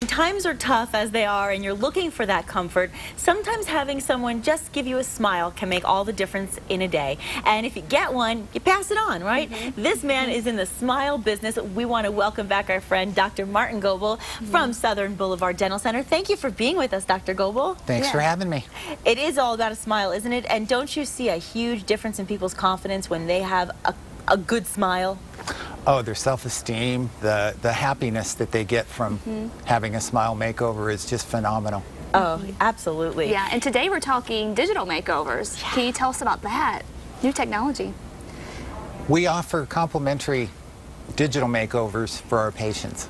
Times are tough as they are and you're looking for that comfort. Sometimes having someone just give you a smile can make all the difference in a day. And if you get one, you pass it on, right? This man is in the smile business. We want to welcome back our friend, Dr. Martin Goebbel from Southern Blvd Dental Center. Thank you for being with us, Dr. Goebbel. Thanks for having me. It is all about a smile, isn't it? And don't you see a huge difference in people's confidence when they have a good smile? Oh, their self-esteem, the happiness that they get from having a smile makeover is just phenomenal. Oh, absolutely. Yeah, and today we're talking digital makeovers. Can you tell us about that? New technology. We offer complimentary digital makeovers for our patients.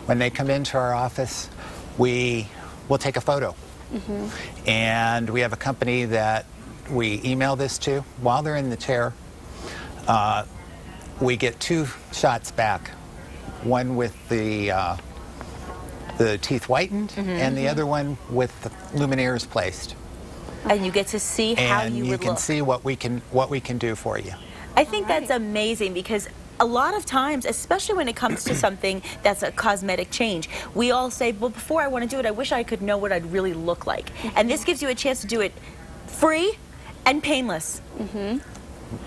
When they come into our office, we will take a photo. And we have a company that we email this to while they're in the chair. We get 2 shots back, one with the teeth whitened and the other one with the Lumineers placed. And you get to see how you would look. And you can see what we can do for you. I think that's amazing because a lot of times, especially when it comes to something that's a cosmetic change, we all say, well, before I want to do it, I wish I could know what I'd really look like. And this gives you a chance to do it free and painless.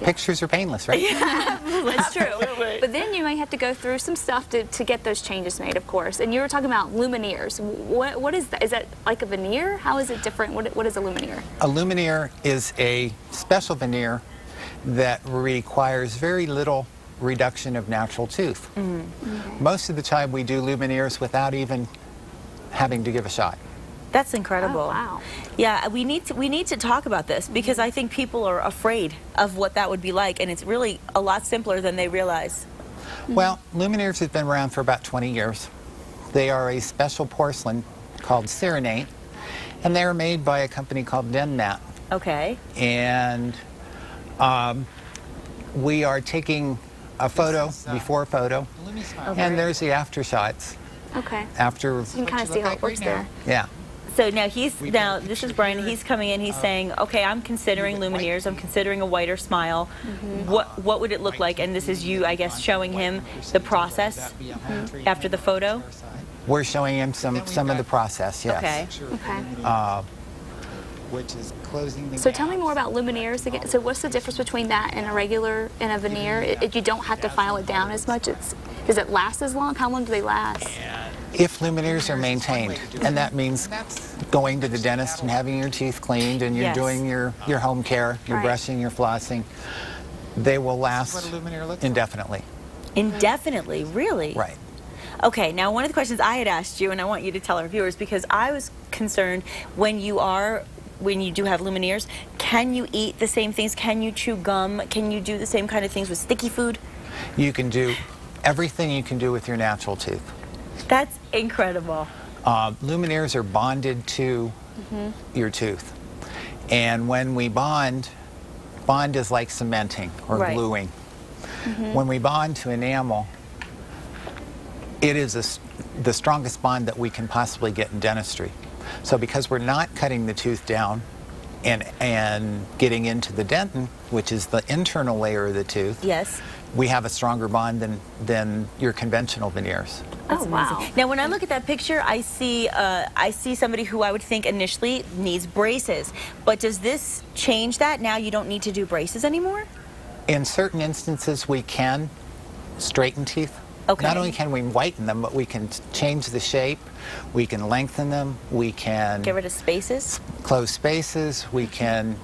Pictures are painless, right? Yeah, that's true. But then you might have to go through some stuff to get those changes made, of course. And you were talking about Lumineers. What is that? Is that like a veneer? How is it different? What is a Lumineer? A Lumineer is a special veneer that requires very little reduction of natural tooth. Most of the time we do Lumineers without even having to give a shot. That's incredible. Oh, wow. Yeah, we need to talk about this because I think people are afraid of what that would be like, and it's really a lot simpler than they realize. Well, Lumineers have been around for about 20 years. They are a special porcelain called Serenate, and they're made by a company called Denmat. Okay. And we are taking a photo, before photo, and there's the after shots. Okay. After. You can kind of see how it works there. Yeah. So now this is Brian, he's coming in, he's saying, okay, I'm considering Lumineers, I'm considering a whiter smile. What would it look like? And this is you, I guess, showing him the process after the photo? We're showing him some of the process, yes. Okay. Okay. Which is closing the So tell me more about Lumineers again. So what's the difference between that and a veneer? You don't have to file it down as much. Does it last as long? How long do they last? If Lumineers are maintained, and that means going to the dentist and having your teeth cleaned and you're doing your home care, you're brushing, you're flossing, they will last indefinitely. Indefinitely, really? Right. Okay, now one of the questions I had asked you, and I want you to tell our viewers, because I was concerned when you do have Lumineers, can you eat the same things? Can you chew gum? Can you do the same kind of things with sticky food? You can do everything you can do with your natural teeth. That's incredible. Lumineers are bonded to your tooth. And when we bond is like cementing or gluing. When we bond to enamel, it is the strongest bond that we can possibly get in dentistry. So because we're not cutting the tooth down and getting into the dentin, which is the internal layer of the tooth, we have a stronger bond than your conventional veneers. That's amazing. Now, when I look at that picture, I see somebody who I would think initially needs braces. But does this change that? Now you don't need to do braces anymore? In certain instances, we can straighten teeth. Okay. Not only can we whiten them, but we can change the shape, we can lengthen them, we can get rid of spaces, close spaces, we can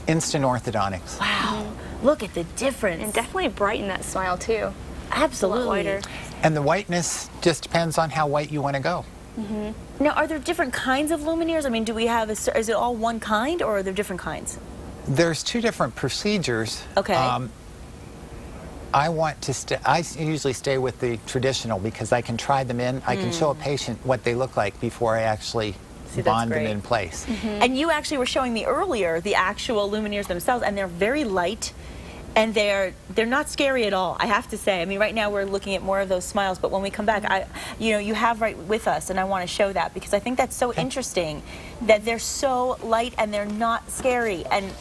instant orthodontics. Wow. Look at the difference. And definitely brighten that smile too. Absolutely. A lot whiter. And the whiteness just depends on how white you want to go. Now, are there different kinds of Lumineers? I mean, do we have is it all one kind, or are there different kinds? There's 2 different procedures. Okay. I usually stay with the traditional because I can try them in. I can show a patient what they look like before I actually bond them in place. And you actually were showing me earlier the actual Lumineers themselves, and they're very light, and they're not scary at all, I have to say. I mean, right now we're looking at more of those smiles, but when we come back, you have right with us, and I want to show that because I think that's so interesting that they're so light and they're not scary, and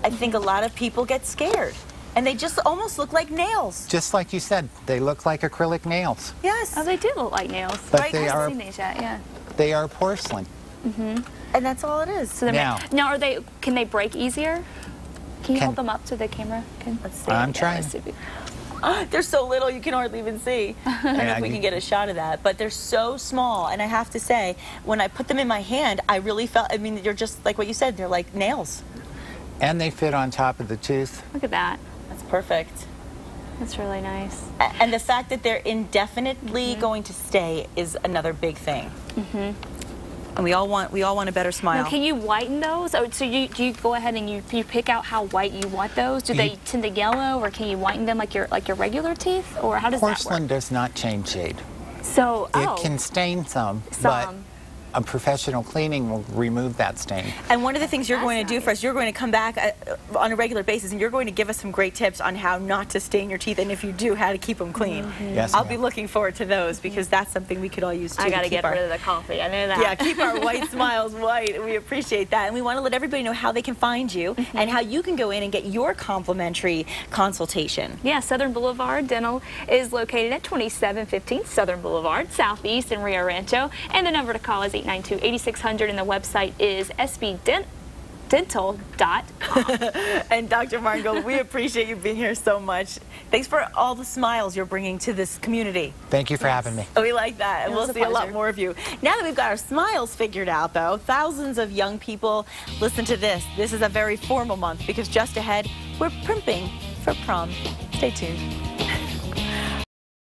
I think a lot of people get scared. And they just almost look like nails. Just like you said, they look like acrylic nails. Yes. Oh, they do look like nails. But Right, they I are, haven't seen these yet, yeah. they are porcelain. And that's all it is. So now are they? Can they break easier? Can you hold them up to the camera? Let's see. I'm trying. They're so little you can hardly even see. I don't know if we can get a shot of that, but they're so small. And I have to say, when I put them in my hand, I really felt, I mean, you're just like what you said, they're like nails. And they fit on top of the tooth. Look at that. That's perfect. That's really nice. And the fact that they're indefinitely going to stay is another big thing. And we all want a better smile. Now, can you whiten those? Or so do you go ahead and you pick out how white you want those? Do they tend to yellow, or can you whiten them like your regular teeth, or how does that work? Porcelain does not change shade. So It can stain some, but a professional cleaning will remove that stain. And one of the things you're going to do for us, you're going to come back on a regular basis, and you're going to give us some great tips on how not to stain your teeth, and if you do, how to keep them clean. Yes, I'll be looking forward to those, because that's something we could all use too. I got to get rid of the coffee. I know that. Yeah, keep our white smiles white. We appreciate that. And we want to let everybody know how they can find you and how you can go in and get your complimentary consultation. Yeah, Southern Blvd Dental is located at 2715 Southern Boulevard, Southeast in Rio Rancho. And the number to call is 892-8600, and the website is sbdental.com. And Dr. Martin, we appreciate you being here so much. Thanks for all the smiles you're bringing to this community. Thank you for having me. We like that, and we'll see a lot more of you. Now that we've got our smiles figured out, though, thousands of young people, listen to this. This is a very formal month, because just ahead, we're primping for prom. Stay tuned.